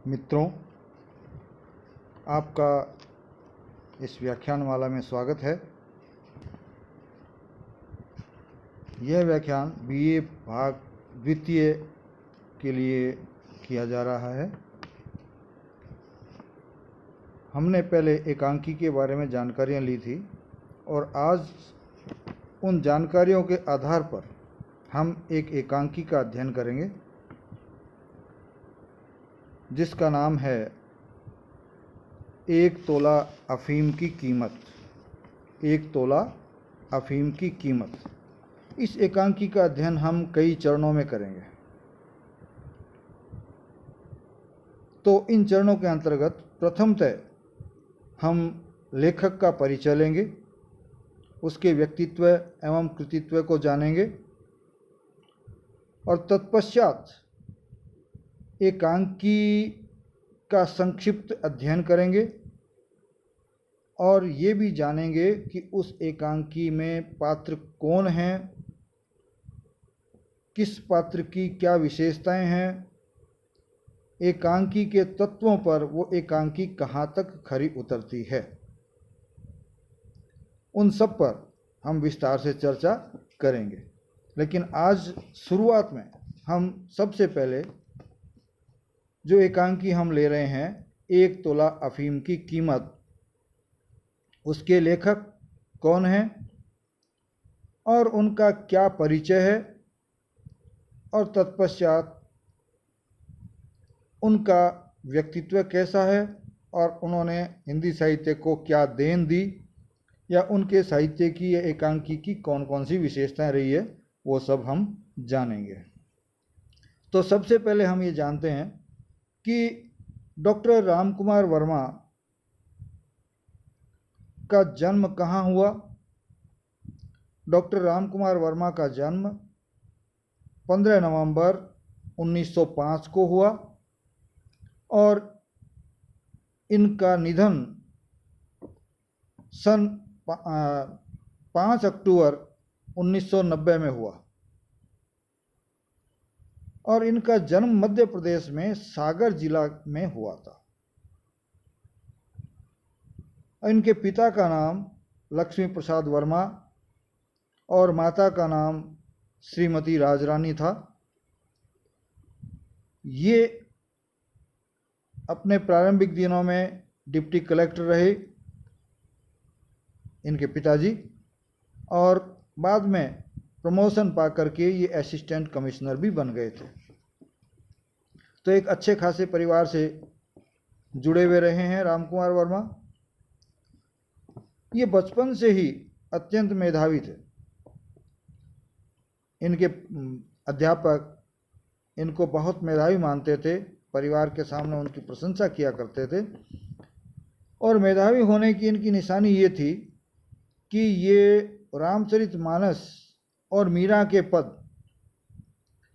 मित्रों, आपका इस व्याख्यानमाला में स्वागत है। यह व्याख्यान बीए भाग द्वितीय के लिए किया जा रहा है। हमने पहले एकांकी के बारे में जानकारियाँ ली थी और आज उन जानकारियों के आधार पर हम एक एकांकी का अध्ययन करेंगे जिसका नाम है 1 तोला अफीम की कीमत। 1 तोला अफीम की कीमत। इस एकांकी का अध्ययन हम कई चरणों में करेंगे। तो इन चरणों के अंतर्गत प्रथमतः हम लेखक का परिचय लेंगे, उसके व्यक्तित्व एवं कृतित्व को जानेंगे और तत्पश्चात एकांकी का संक्षिप्त अध्ययन करेंगे और ये भी जानेंगे कि उस एकांकी में पात्र कौन हैं, किस पात्र की क्या विशेषताएं हैं, एकांकी के तत्वों पर वो एकांकी कहाँ तक खरी उतरती है। उन सब पर हम विस्तार से चर्चा करेंगे। लेकिन आज शुरुआत में हम सबसे पहले जो एकांकी हम ले रहे हैं 1 तोला अफीम की कीमत, उसके लेखक कौन हैं और उनका क्या परिचय है और तत्पश्चात उनका व्यक्तित्व कैसा है और उन्होंने हिंदी साहित्य को क्या देन दी या उनके साहित्य की या एकांकी की कौन कौन सी विशेषताएं रही है, वो सब हम जानेंगे। तो सबसे पहले हम ये जानते हैं कि डॉक्टर रामकुमार वर्मा का जन्म कहाँ हुआ। डॉक्टर रामकुमार वर्मा का जन्म 15 नवंबर 1905 को हुआ और इनका निधन सन 5 अक्टूबर 1990 में हुआ और इनका जन्म मध्य प्रदेश में सागर जिला में हुआ था। इनके पिता का नाम लक्ष्मी प्रसाद वर्मा और माता का नाम श्रीमती राजरानी था। ये अपने प्रारंभिक दिनों में डिप्टी कलेक्टर रहे इनके पिताजी और बाद में प्रमोशन पा करके ये असिस्टेंट कमिश्नर भी बन गए थे। तो एक अच्छे खासे परिवार से जुड़े हुए रहे हैं रामकुमार वर्मा। ये बचपन से ही अत्यंत मेधावी थे। इनके अध्यापक इनको बहुत मेधावी मानते थे, परिवार के सामने उनकी प्रशंसा किया करते थे और मेधावी होने की इनकी निशानी ये थी कि ये रामचरितमानस और मीरा के पद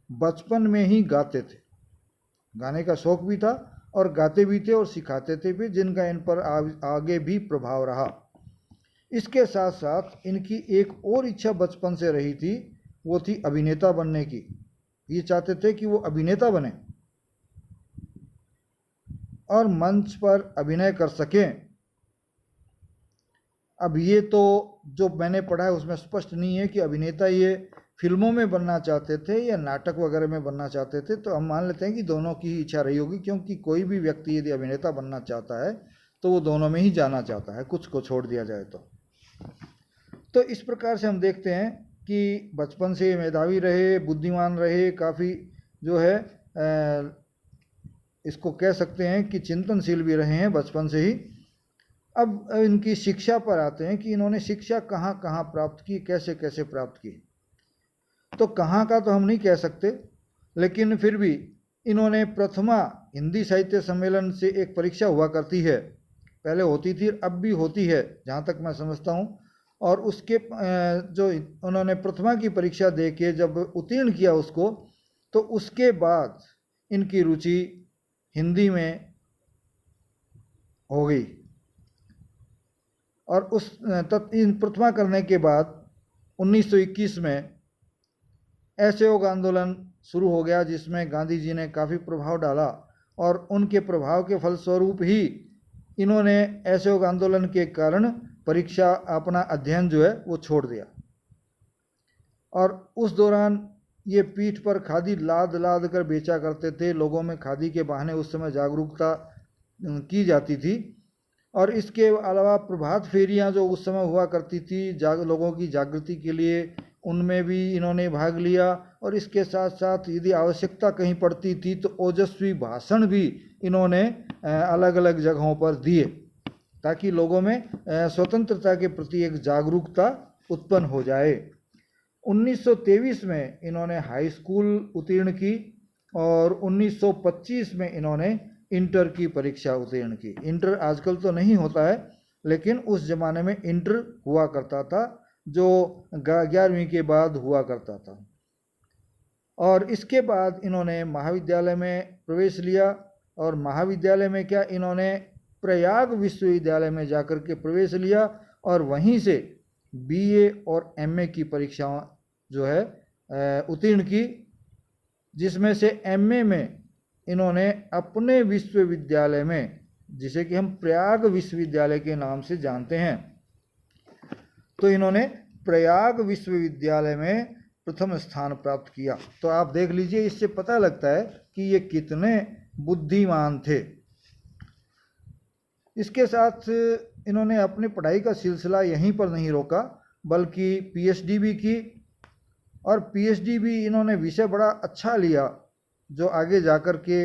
बचपन में ही गाते थे। गाने का शौक भी था और गाते भी थे और सिखाते थे भी, जिनका इन पर आगे भी प्रभाव रहा। इसके साथ साथ इनकी एक और इच्छा बचपन से रही थी, वो थी अभिनेता बनने की। ये चाहते थे कि वो अभिनेता बने और मंच पर अभिनय कर सकें। अब ये तो जो मैंने पढ़ा है उसमें स्पष्ट नहीं है कि अभिनेता ये फिल्मों में बनना चाहते थे या नाटक वगैरह में बनना चाहते थे। तो हम मान लेते हैं कि दोनों की ही इच्छा रही होगी, क्योंकि कोई भी व्यक्ति यदि अभिनेता बनना चाहता है तो वो दोनों में ही जाना चाहता है, कुछ को छोड़ दिया जाए तो इस प्रकार से हम देखते हैं कि बचपन से मेधावी रहे, बुद्धिमान रहे, काफ़ी जो है इसको कह सकते हैं कि चिंतनशील भी रहे हैं बचपन से ही। अब इनकी शिक्षा पर आते हैं कि इन्होंने शिक्षा कहाँ कहाँ प्राप्त की, कैसे कैसे प्राप्त की। तो कहाँ का तो हम नहीं कह सकते, लेकिन फिर भी इन्होंने प्रथमा हिंदी साहित्य सम्मेलन से एक परीक्षा हुआ करती है, पहले होती थी, अब भी होती है जहाँ तक मैं समझता हूँ। और उसके जो उन्होंने प्रथमा की परीक्षा दे के जब उत्तीर्ण किया उसको, तो उसके बाद इनकी रुचि हिंदी में हो गई और उस प्रथमा करने के बाद 1921 में असहयोग आंदोलन शुरू हो गया, जिसमें गांधी जी ने काफ़ी प्रभाव डाला और उनके प्रभाव के फलस्वरूप ही इन्होंने असहयोग आंदोलन के कारण परीक्षा अपना अध्ययन जो है वो छोड़ दिया। और उस दौरान ये पीठ पर खादी लाद लाद कर बेचा करते थे। लोगों में खादी के बहाने उस समय जागरूकता की जाती थी। और इसके अलावा प्रभात फेरियां जो उस समय हुआ करती थी लोगों की जागृति के लिए, उनमें भी इन्होंने भाग लिया। और इसके साथ साथ यदि आवश्यकता कहीं पड़ती थी तो ओजस्वी भाषण भी इन्होंने अलग अलग जगहों पर दिए, ताकि लोगों में स्वतंत्रता के प्रति एक जागरूकता उत्पन्न हो जाए। 1923 में इन्होंने हाई स्कूल उत्तीर्ण की और 1925 में इन्होंने इंटर की परीक्षा उत्तीर्ण की। इंटर आजकल तो नहीं होता है, लेकिन उस ज़माने में इंटर हुआ करता था, जो 11वीं के बाद हुआ करता था। और इसके बाद इन्होंने महाविद्यालय में प्रवेश लिया। और महाविद्यालय में क्या, इन्होंने प्रयाग विश्वविद्यालय में जाकर के प्रवेश लिया और वहीं से बीए और एमए की परीक्षाएं जो है उत्तीर्ण की, जिसमें से एमए में इन्होंने अपने विश्वविद्यालय में, जिसे कि हम प्रयाग विश्वविद्यालय के नाम से जानते हैं, तो इन्होंने प्रयाग विश्वविद्यालय में प्रथम स्थान प्राप्त किया। तो आप देख लीजिए, इससे पता लगता है कि ये कितने बुद्धिमान थे। इसके साथ इन्होंने अपनी पढ़ाई का सिलसिला यहीं पर नहीं रोका, बल्कि पीएचडी भी की। और पीएचडी भी इन्होंने विषय बड़ा अच्छा लिया, जो आगे जाकर के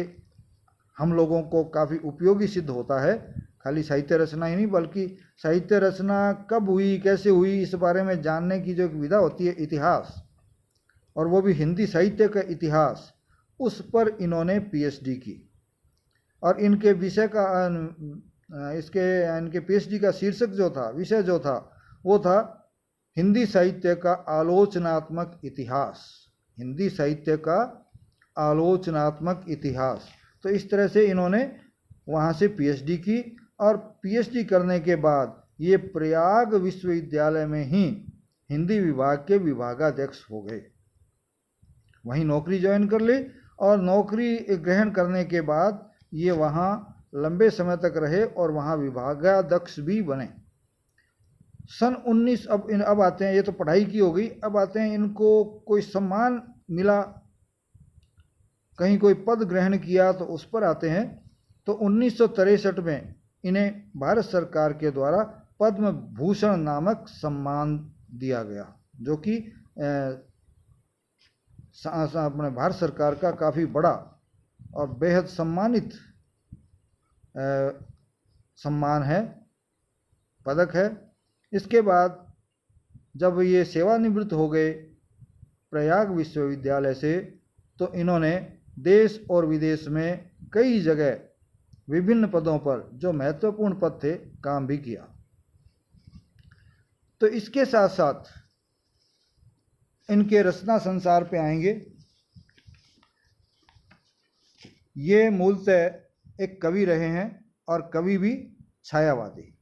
हम लोगों को काफ़ी उपयोगी सिद्ध होता है। खाली साहित्य रचना ही नहीं, बल्कि साहित्य रचना कब हुई, कैसे हुई, इस बारे में जानने की जो एक विधा होती है, इतिहास, और वो भी हिंदी साहित्य का इतिहास, उस पर इन्होंने पीएचडी की। और इनके विषय का इनके पीएचडी का शीर्षक जो था, विषय जो था, वो था हिंदी साहित्य का आलोचनात्मक इतिहास। हिंदी साहित्य का आलोचनात्मक इतिहास। तो इस तरह से इन्होंने वहाँ से पीएचडी की। और पीएचडी करने के बाद ये प्रयाग विश्वविद्यालय में ही हिंदी विभाग के विभागाध्यक्ष हो गए। वहीं नौकरी ज्वाइन कर ली और नौकरी ग्रहण करने के बाद ये वहाँ लंबे समय तक रहे और वहाँ विभागाध्यक्ष भी बने। सन 19 अब आते हैं, ये तो पढ़ाई की हो गई। अब आते हैं, इनको कोई सम्मान मिला, कहीं कोई पद ग्रहण किया, तो उस पर आते हैं। तो 1963 में इन्हें भारत सरकार के द्वारा पद्म भूषण नामक सम्मान दिया गया, जो कि अपने भारत सरकार का काफ़ी बड़ा और बेहद सम्मानित सम्मान है, पदक है। इसके बाद जब ये सेवानिवृत्त हो गए प्रयाग विश्वविद्यालय से, तो इन्होंने देश और विदेश में कई जगह विभिन्न पदों पर, जो महत्वपूर्ण पद थे, काम भी किया। तो इसके साथ साथ इनके रचना संसार पे आएंगे। ये मूलतः एक कवि रहे हैं और कवि भी छायावादी।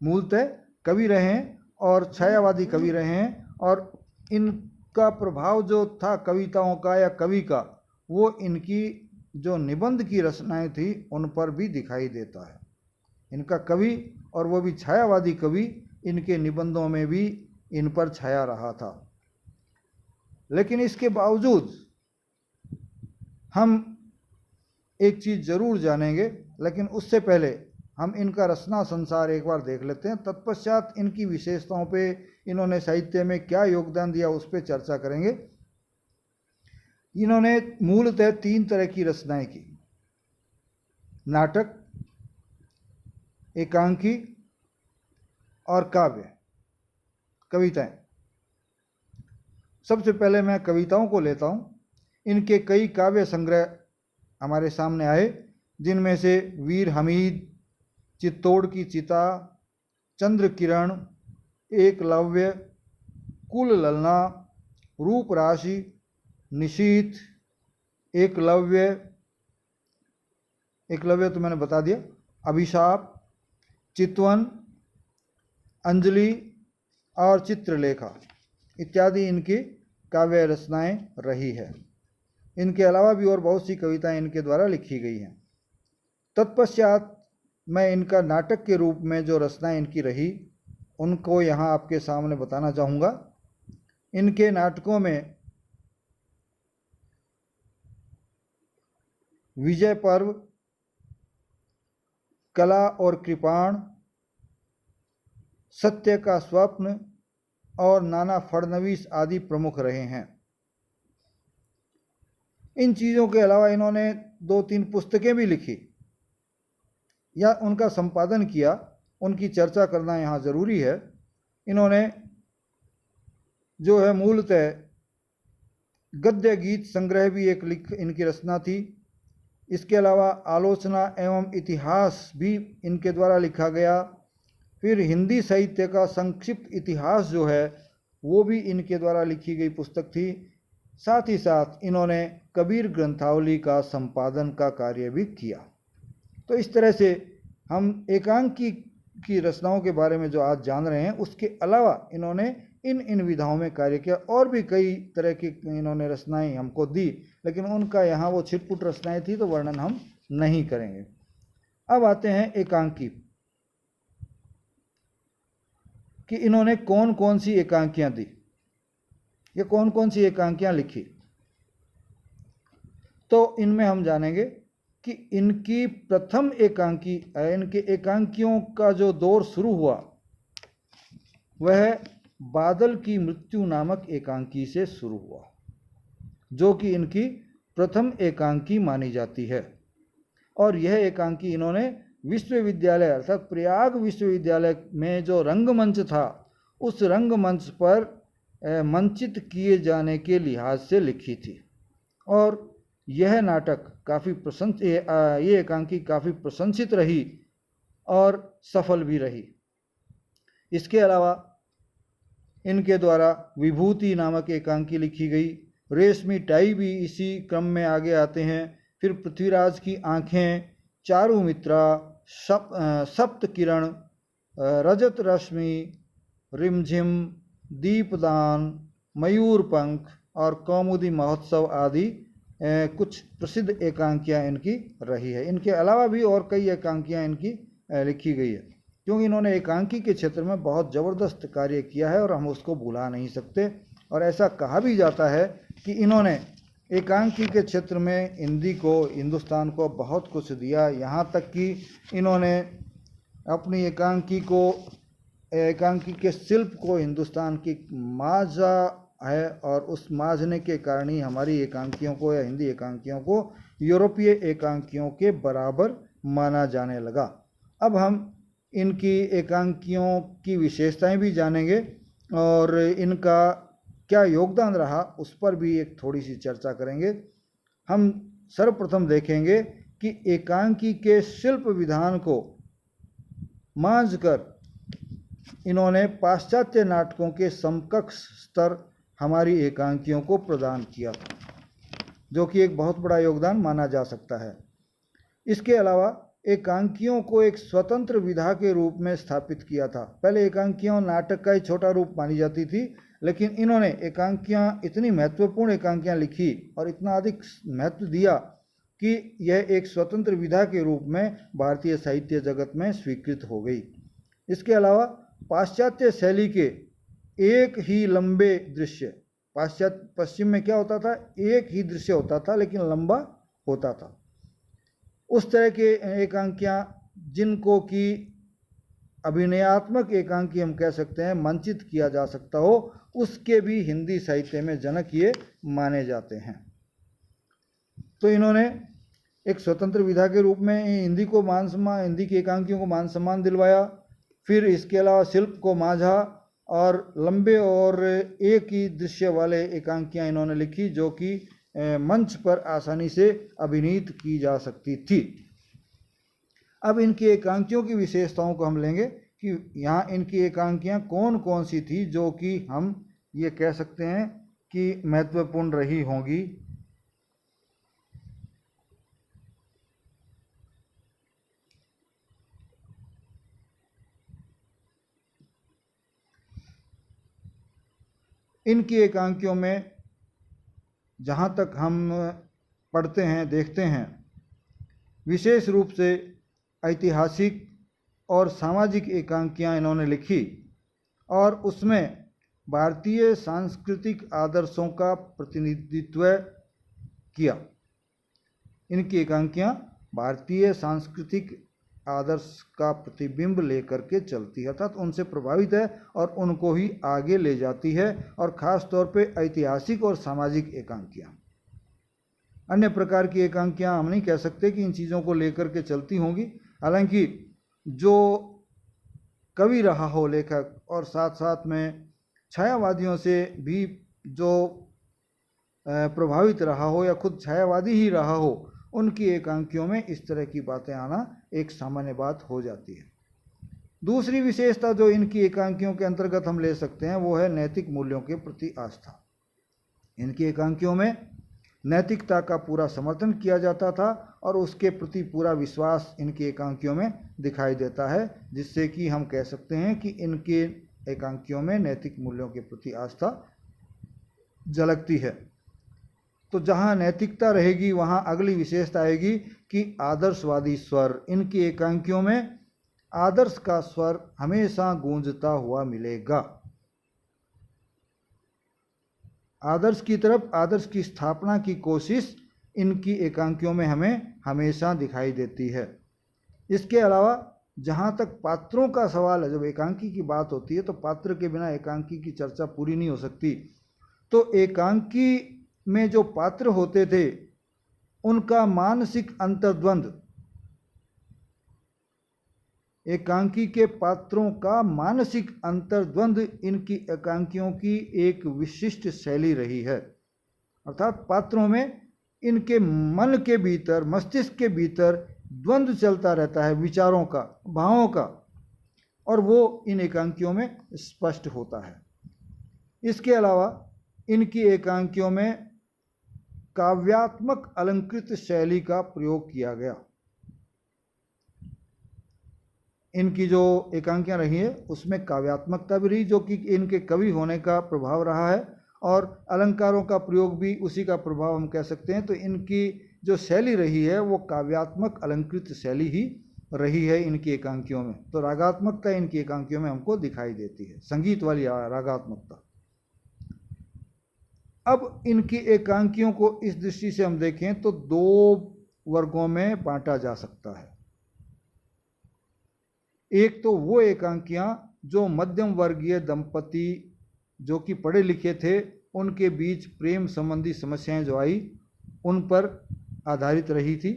मूलतः कवि रहे हैं और छायावादी कवि रहे हैं। और इनका प्रभाव जो था कविताओं का या कवि का, वो इनकी जो निबंध की रचनाएं थी उन पर भी दिखाई देता है। इनका कवि, और वो भी छायावादी कवि, इनके निबंधों में भी इन पर छाया रहा था। लेकिन इसके बावजूद हम एक चीज़ ज़रूर जानेंगे, लेकिन उससे पहले हम इनका रचना संसार एक बार देख लेते हैं। तत्पश्चात इनकी विशेषताओं पे, इन्होंने साहित्य में क्या योगदान दिया, उस पर चर्चा करेंगे। इन्होंने मूलतः 3 तरह की रचनाएं की: नाटक, एकांकी और काव्य, कविताएं। सबसे पहले मैं कविताओं को लेता हूँ। इनके कई काव्य संग्रह हमारे सामने आए, जिनमें से वीर हमीद, चित्तौड़ की चिता, चंद्र किरण, एकलव्य, कुल ललना, रूप राशि, निशीथ, एकलव्य तो मैंने बता दिया, अभिशाप, चितवन, अंजलि और चित्रलेखा इत्यादि इनकी काव्य रचनाएं रही है। इनके अलावा भी और बहुत सी कविताएं इनके द्वारा लिखी गई हैं। तत्पश्चात मैं इनका नाटक के रूप में जो रचनाएं इनकी रही उनको यहाँ आपके सामने बताना चाहूँगा। इनके नाटकों में विजय पर्व, कला और कृपाण, सत्य का स्वप्न और नाना फडणवीस आदि प्रमुख रहे हैं। इन चीज़ों के अलावा इन्होंने 2-3 पुस्तकें भी लिखी या उनका संपादन किया, उनकी चर्चा करना यहाँ ज़रूरी है। इन्होंने जो है मूलतः गद्य गीत संग्रह भी एक इनकी रचना थी। इसके अलावा आलोचना एवं इतिहास भी इनके द्वारा लिखा गया। फिर हिंदी साहित्य का संक्षिप्त इतिहास जो है वो भी इनके द्वारा लिखी गई पुस्तक थी। साथ ही साथ इन्होंने कबीर ग्रंथावली का संपादन का कार्य भी किया। तो इस तरह से हम एकांकी की रचनाओं के बारे में जो आज जान रहे हैं, उसके अलावा इन्होंने इन विधाओं में कार्य किया। और भी कई तरह की इन्होंने रचनाएं हमको दी, लेकिन उनका यहाँ वो छिटपुट रचनाएं थी तो वर्णन हम नहीं करेंगे। अब आते हैं एकांकी कि इन्होंने कौन कौन सी एकांकियां दी या कौन कौन सी एकांकियां लिखी। तो इनमें हम जानेंगे कि इनकी प्रथम एकांकी, इनके एकांकियों का जो दौर शुरू हुआ वह बादल की मृत्यु नामक एकांकी से शुरू हुआ, जो कि इनकी प्रथम एकांकी मानी जाती है। और यह एकांकी इन्होंने विश्वविद्यालय अर्थात प्रयाग विश्वविद्यालय में जो रंगमंच था उस रंगमंच पर मंचित किए जाने के लिहाज से लिखी थी। और यह नाटक काफ़ी ये एकांकी काफ़ी प्रशंसित रही और सफल भी रही। इसके अलावा इनके द्वारा विभूति नामक एकांकी लिखी गई। रेशमी टाई भी इसी क्रम में आगे आते हैं। फिर पृथ्वीराज की आँखें, चारुमित्रा, सप्त किरण, रजत रश्मि, रिमझिम, दीपदान, मयूरपंख और कौमुदी महोत्सव आदि कुछ प्रसिद्ध एकांकियाँ इनकी रही है। इनके अलावा भी और कई एकांकियाँ इनकी लिखी गई है, क्योंकि इन्होंने एकांकी के क्षेत्र में बहुत ज़बरदस्त कार्य किया है और हम उसको भुला नहीं सकते। और ऐसा कहा भी जाता है कि इन्होंने एकांकी के क्षेत्र में हिंदुस्तान को बहुत कुछ दिया। यहाँ तक कि इन्होंने अपनी एकांकी के शिल्प को हिंदुस्तान की माजा है, और उस माजने के कारण ही हमारी एकांकियों को या हिंदी एकांकियों को यूरोपीय एकांकियों के बराबर माना जाने लगा। अब हम इनकी एकांकियों की विशेषताएं भी जानेंगे और इनका क्या योगदान रहा उस पर भी एक थोड़ी सी चर्चा करेंगे। हम सर्वप्रथम देखेंगे कि एकांकी के शिल्प विधान को मांझकर इन्होंने पाश्चात्य नाटकों के समकक्ष स्तर हमारी एकांकियों को प्रदान किया, जो कि एक बहुत बड़ा योगदान माना जा सकता है। इसके अलावा एकांकियों को एक स्वतंत्र विधा के रूप में स्थापित किया था। पहले एकांकियाँ नाटक का ही छोटा रूप मानी जाती थी, लेकिन इन्होंने एकांकियाँ, इतनी महत्वपूर्ण एकांकियाँ लिखी और इतना अधिक महत्व दिया कि यह एक स्वतंत्र विधा के रूप में भारतीय साहित्य जगत में स्वीकृत हो गई। इसके अलावा पाश्चात्य शैली के एक ही लंबे दृश्य, पश्चिम में क्या होता था, एक ही दृश्य होता था लेकिन लंबा होता था, उस तरह के एकांकियाँ जिनको कि अभिनयात्मक एकांकी हम कह सकते हैं, मंचित किया जा सकता हो, उसके भी हिंदी साहित्य में जनक ये माने जाते हैं। तो इन्होंने एक स्वतंत्र विधा के रूप में हिंदी की एकांकियों को मान सम्मान दिलवाया। फिर इसके अलावा शिल्प को मांझा और लंबे और एक ही दृश्य वाले एकांकियाँ इन्होंने लिखी, जो कि मंच पर आसानी से अभिनीत की जा सकती थी। अब इनकी एकांकियों की विशेषताओं को हम लेंगे कि यहाँ इनकी एकांकियाँ कौन कौन सी थी जो कि हम ये कह सकते हैं कि महत्वपूर्ण रही होंगी। इनकी एकांकियों में जहाँ तक हम पढ़ते हैं, देखते हैं। विशेष रूप से ऐतिहासिक और सामाजिक एकांकियाँ इन्होंने लिखी और उसमें भारतीय सांस्कृतिक आदर्शों का प्रतिनिधित्व किया। इनकी एकांकियाँ भारतीय सांस्कृतिक आदर्श का प्रतिबिंब लेकर के चलती है, अर्थात उनसे प्रभावित है और उनको ही आगे ले जाती है, और ख़ास तौर पे ऐतिहासिक और सामाजिक एकांकियाँ। अन्य प्रकार की एकांकियाँ हम नहीं कह सकते कि इन चीज़ों को लेकर के चलती होंगी। हालांकि जो कवि रहा हो लेखक, और साथ साथ में छायावादियों से भी जो प्रभावित रहा हो या खुद छायावादी ही रहा हो, उनकी एकांकियों में इस तरह की बातें आना एक सामान्य बात हो जाती है। दूसरी विशेषता जो इनकी एकांकियों के अंतर्गत हम ले सकते हैं वो है नैतिक मूल्यों के प्रति आस्था। इनकी एकांकियों में नैतिकता का पूरा समर्थन किया जाता था और उसके प्रति पूरा विश्वास इनकी एकांकियों में दिखाई देता है, जिससे कि हम कह सकते हैं कि इनके एकांकियों में नैतिक मूल्यों के प्रति आस्था झलकती है। तो जहाँ नैतिकता रहेगी वहाँ अगली विशेषता आएगी कि आदर्शवादी स्वर। इनकी एकांकियों में आदर्श का स्वर हमेशा गूंजता हुआ मिलेगा। आदर्श की तरफ, आदर्श की स्थापना की कोशिश इनकी एकांकियों में हमें हमेशा दिखाई देती है। इसके अलावा जहाँ तक पात्रों का सवाल है, जब एकांकी की बात होती है तो पात्र के बिना एकांकी की चर्चा पूरी नहीं हो सकती। तो एकांकी में जो पात्र होते थे उनका मानसिक अंतर्द्वंद, एकांकी के पात्रों का मानसिक अंतर्द्वंद इनकी एकांकियों की एक विशिष्ट शैली रही है। अर्थात पात्रों में इनके मन के भीतर, मस्तिष्क के भीतर द्वंद्व चलता रहता है, विचारों का, भावों का, और वो इन एकांकियों में स्पष्ट होता है। इसके अलावा इनकी एकांकियों में काव्यात्मक अलंकृत शैली का प्रयोग किया गया। इनकी जो एकांकियाँ रही है उसमें काव्यात्मकता भी रही, जो कि इनके कवि होने का प्रभाव रहा है, और अलंकारों का प्रयोग भी उसी का प्रभाव हम कह सकते हैं। तो इनकी जो शैली रही है वो काव्यात्मक अलंकृत शैली ही रही है इनकी एकांकियों में। तो रागात्मकता इनकी एकांकियों में हमको दिखाई देती है, संगीत वाली रागात्मकता। अब इनकी एकांकियों को इस दृष्टि से हम देखें तो दो वर्गों में बांटा जा सकता है। एक तो वो एकांकियां जो मध्यम वर्गीय दंपति जो कि पढ़े लिखे थे उनके बीच प्रेम संबंधी समस्याएं जो आई उन पर आधारित रही थी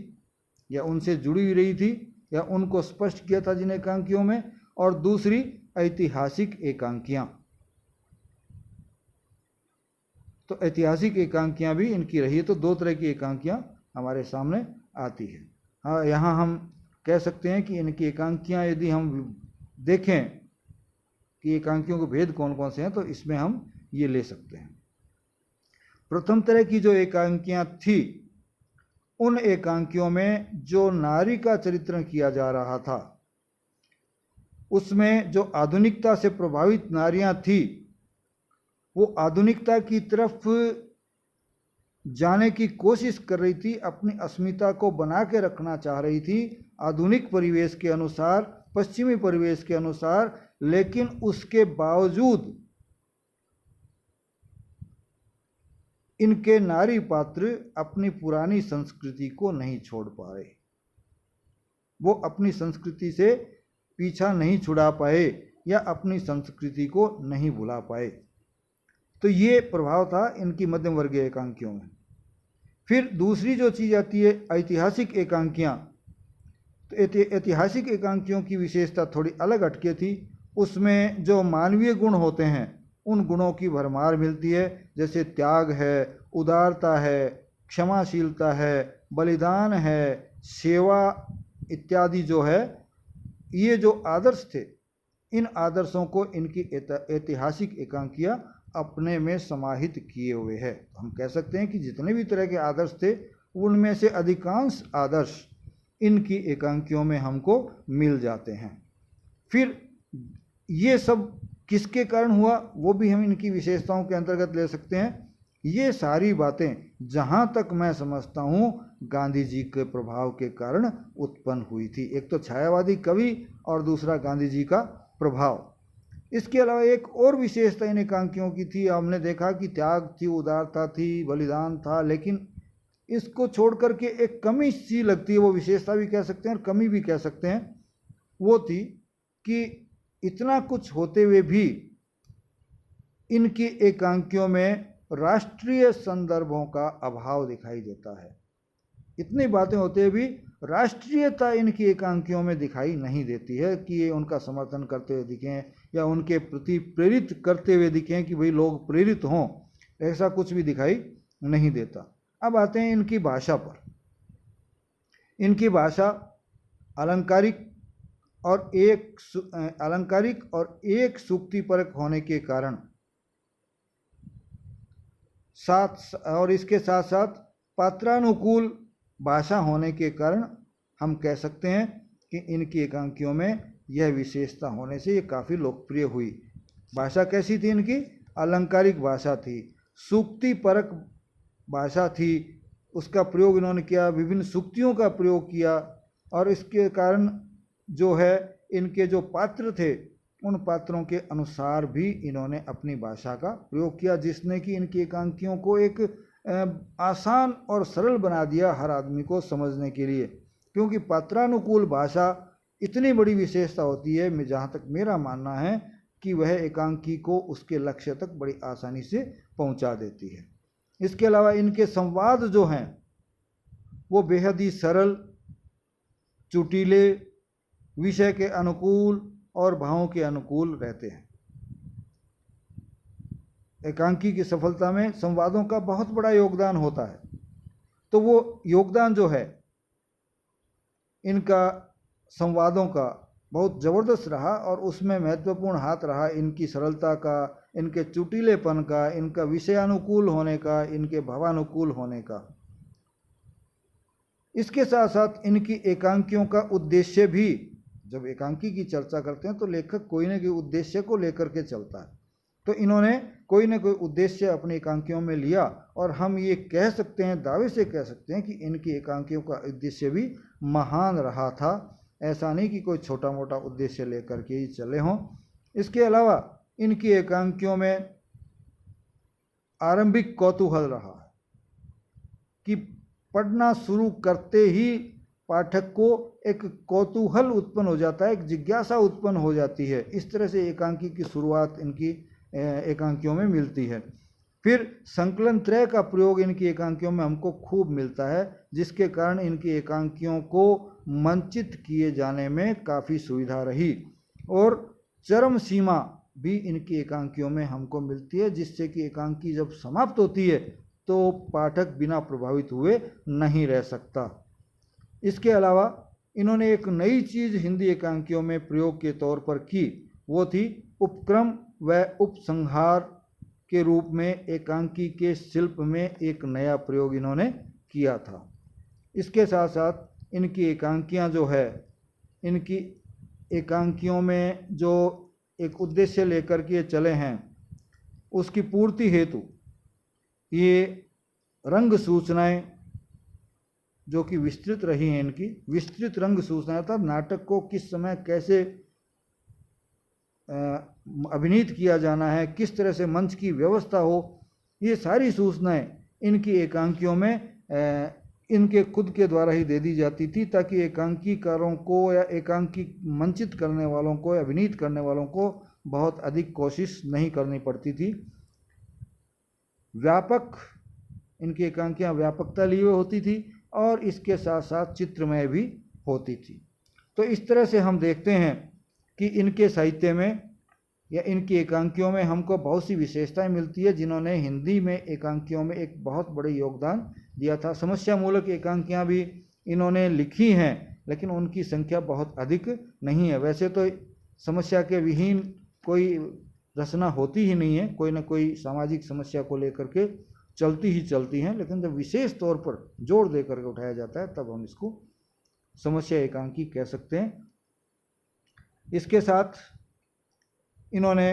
या उनसे जुड़ी हुई रही थी या उनको स्पष्ट किया था जिन एकांकियों में। और दूसरी ऐतिहासिक एकांकियां। तो ऐतिहासिक एकांकियां भी इनकी रही है। तो दो तरह की एकांकियां हमारे सामने आती है। हाँ, यहाँ हम कह सकते हैं कि इनकी एकांकियां यदि हम देखें कि एकांकियों के भेद कौन कौन से हैं तो इसमें हम ये ले सकते हैं। प्रथम तरह की जो एकांकियां थी उन एकांकियों में जो नारी का चरित्रण किया जा रहा था उसमें जो आधुनिकता से प्रभावित नारियां थी वो आधुनिकता की तरफ जाने की कोशिश कर रही थी, अपनी अस्मिता को बना के रखना चाह रही थी आधुनिक परिवेश के अनुसार, पश्चिमी परिवेश के अनुसार, लेकिन उसके बावजूद इनके नारी पात्र अपनी पुरानी संस्कृति को नहीं छोड़ पा रहे। वो अपनी संस्कृति से पीछा नहीं छुड़ा पाए या अपनी संस्कृति को नहीं भुला पाए। तो ये प्रभाव था इनकी मध्यम वर्गीय एकांकियों में। फिर दूसरी जो चीज़ आती है ऐतिहासिक एकांकियाँ। तो ऐतिहासिक एकांकियों की विशेषता थोड़ी अलग हटके थी। उसमें जो मानवीय गुण होते हैं उन गुणों की भरमार मिलती है, जैसे त्याग है, उदारता है, क्षमाशीलता है, बलिदान है, सेवा इत्यादि जो है, ये जो आदर्श थे इन आदर्शों को इनकी ऐतिहासिक एकांकियाँ अपने में समाहित किए हुए है। हम कह सकते हैं कि जितने भी तरह के आदर्श थे उनमें से अधिकांश आदर्श इनकी एकांकियों में हमको मिल जाते हैं। फिर ये सब किसके कारण हुआ वो भी हम इनकी विशेषताओं के अंतर्गत ले सकते हैं। ये सारी बातें जहाँ तक मैं समझता हूँ गांधी जी के प्रभाव के कारण उत्पन्न हुई थी। एक तो छायावादी कवि और दूसरा गांधी जी का प्रभाव। इसके अलावा एक और विशेषता इन एकांकियों की थी, हमने देखा कि त्याग थी, उदारता थी, बलिदान था, लेकिन इसको छोड़ करके एक कमी सी लगती है, वो विशेषता भी कह सकते हैं और कमी भी कह सकते हैं। वो थी कि इतना कुछ होते हुए भी इनकी एकांकियों में राष्ट्रीय संदर्भों का अभाव दिखाई देता है। इतनी बातें होते हुए भी राष्ट्रीयता इनकी एकांकियों में दिखाई नहीं देती है कि ये उनका समर्थन करते हुए दिखें या उनके प्रति प्रेरित करते हुए दिखें कि भाई लोग प्रेरित हों, ऐसा कुछ भी दिखाई नहीं देता। अब आते हैं इनकी भाषा पर। इनकी भाषा अलंकारिक और एक सूक्तिपरक होने के कारण और इसके साथ साथ पात्रानुकूल भाषा होने के कारण हम कह सकते हैं कि इनकी एकांकियों में यह विशेषता होने से ये काफ़ी लोकप्रिय हुई। भाषा कैसी थी इनकी? अलंकारिक भाषा थी, सूक्तिपरक भाषा थी, उसका प्रयोग इन्होंने किया, विभिन्न सूक्तियों का प्रयोग किया, और इसके कारण जो है इनके जो पात्र थे उन पात्रों के अनुसार भी इन्होंने अपनी भाषा का प्रयोग किया, जिसने कि इनकी एकांकियों को एक आसान और सरल बना दिया हर आदमी को समझने के लिए। क्योंकि पात्रानुकूल भाषा इतनी बड़ी विशेषता होती है, मैं जहाँ तक मेरा मानना है कि वह एकांकी को उसके लक्ष्य तक बड़ी आसानी से पहुँचा देती है। इसके अलावा इनके संवाद जो हैं वो बेहद ही सरल, चुटीले, विषय के अनुकूल और भावों के अनुकूल रहते हैं। एकांकी की सफलता में संवादों का बहुत बड़ा योगदान होता है। तो वो योगदान जो है इनका संवादों का बहुत ज़बरदस्त रहा, और उसमें महत्वपूर्ण हाथ रहा इनकी सरलता का, इनके चुटीलेपन का, इनका विषयानुकूल होने का, इनके भावानुकूल होने का। इसके साथ साथ इनकी एकांकियों का उद्देश्य भी, जब एकांकी की चर्चा करते हैं तो लेखक कोई न कोई उद्देश्य को लेकर के चलता है, तो इन्होंने कोई न कोई उद्देश्य अपनी एकांकियों में लिया, और हम ये कह सकते हैं, दावे से कह सकते हैं कि इनकी एकांकियों का उद्देश्य भी महान रहा था। ऐसा नहीं कि कोई छोटा मोटा उद्देश्य लेकर के ही चले हों। इसके अलावा इनकी एकांकियों में आरंभिक कौतूहल रहा है कि पढ़ना शुरू करते ही पाठक को एक कौतूहल उत्पन्न हो जाता है, एक जिज्ञासा उत्पन्न हो जाती है। इस तरह से एकांकी की शुरुआत इनकी एकांकियों में मिलती है। फिर संकलन त्रय का प्रयोग इनकी एकांकियों में हमको खूब मिलता है, जिसके कारण इनकी एकांकियों को मंचित किए जाने में काफ़ी सुविधा रही, और चरम सीमा भी इनकी एकांकियों में हमको मिलती है, जिससे कि एकांकी जब समाप्त होती है तो पाठक बिना प्रभावित हुए नहीं रह सकता। इसके अलावा इन्होंने एक नई चीज़ हिंदी एकांकियों में प्रयोग के तौर पर की, वो थी उपक्रम व उपसंहार के रूप में एकांकी के शिल्प में एक नया प्रयोग इन्होंने किया था। इसके साथ साथ इनकी एकांकियाँ जो है, इनकी एकांकियों में जो एक उद्देश्य लेकर के चले हैं उसकी पूर्ति हेतु ये रंग सूचनाएं जो कि विस्तृत रही हैं, इनकी विस्तृत रंग सूचनाएं था, नाटक को किस समय कैसे अभिनीत किया जाना है, किस तरह से मंच की व्यवस्था हो, ये सारी सूचनाएं इनकी एकांकियों में इनके खुद के द्वारा ही दे दी जाती थी, ताकि एकांकीकारों को या एकांकी मंचित करने वालों को या अभिनीत करने वालों को बहुत अधिक कोशिश नहीं करनी पड़ती थी। व्यापक इनकी एकांकियाँ व्यापकता लिए हुए होती थी, और इसके साथ साथ चित्रमय भी होती थी। तो इस तरह से हम देखते हैं कि इनके साहित्य में या इनकी एकांकियों में हमको बहुत सी विशेषताएं मिलती है, जिन्होंने हिंदी में एकांकियों में एक बहुत बड़े योगदान दिया था। समस्या मूलक एकांकियां भी इन्होंने लिखी हैं, लेकिन उनकी संख्या बहुत अधिक नहीं है। वैसे तो समस्या के विहीन कोई रचना होती ही नहीं है, कोई ना कोई सामाजिक समस्या को लेकर के चलती ही चलती हैं, लेकिन जब विशेष तौर पर जोर दे करके उठाया जाता है तब हम इसको समस्या एकांकी कह सकते हैं। इसके साथ इन्होंने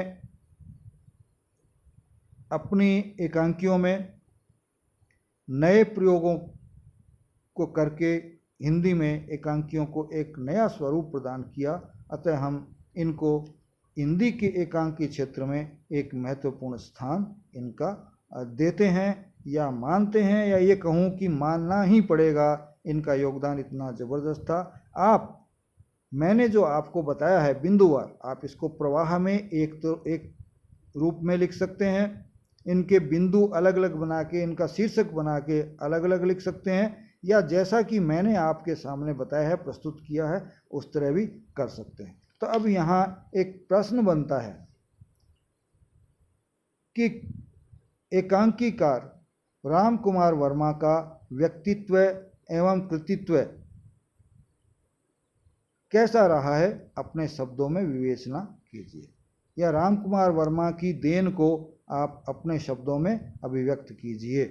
अपनी एकांकियों में नए प्रयोगों को करके हिंदी में एकांकियों को एक नया स्वरूप प्रदान किया। अतः हम इनको हिंदी के एकांकी क्षेत्र में एक महत्वपूर्ण स्थान इनका देते हैं या मानते हैं, या ये कहूँ कि मानना ही पड़ेगा। इनका योगदान इतना ज़बरदस्त था। मैंने जो आपको बताया है बिंदुवार, आप इसको प्रवाह में एक रूप में लिख सकते हैं। इनके बिंदु अलग अलग बना के, इनका शीर्षक बना के अलग अलग लिख सकते हैं, या जैसा कि मैंने आपके सामने बताया है, प्रस्तुत किया है, उस तरह भी कर सकते हैं। तो अब यहाँ एक प्रश्न बनता है कि एकांकीकार राम कुमार वर्मा का व्यक्तित्व एवं कृतित्व कैसा रहा है, अपने शब्दों में विवेचना कीजिए, या राम कुमार वर्मा की देन को आप अपने शब्दों में अभिव्यक्त कीजिए।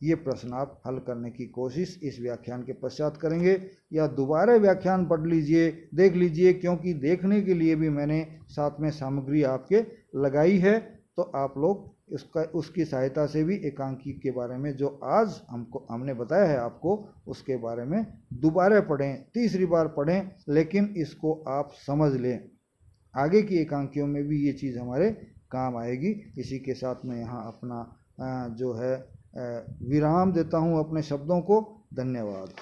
ये प्रश्न आप हल करने की कोशिश इस व्याख्यान के पश्चात करेंगे, या दोबारा व्याख्यान पढ़ लीजिए, देख लीजिए, क्योंकि देखने के लिए भी मैंने साथ में सामग्री आपके लगाई है। तो आप लोग उसकी सहायता से भी एकांकी के बारे में जो आज हमने बताया है आपको, उसके बारे में दोबारा पढ़ें, तीसरी बार पढ़ें, लेकिन इसको आप समझ लें। आगे की एकांकियों में भी ये चीज़ हमारे काम आएगी। इसी के साथ मैं यहाँ अपना जो है विराम देता हूँ अपने शब्दों को। धन्यवाद।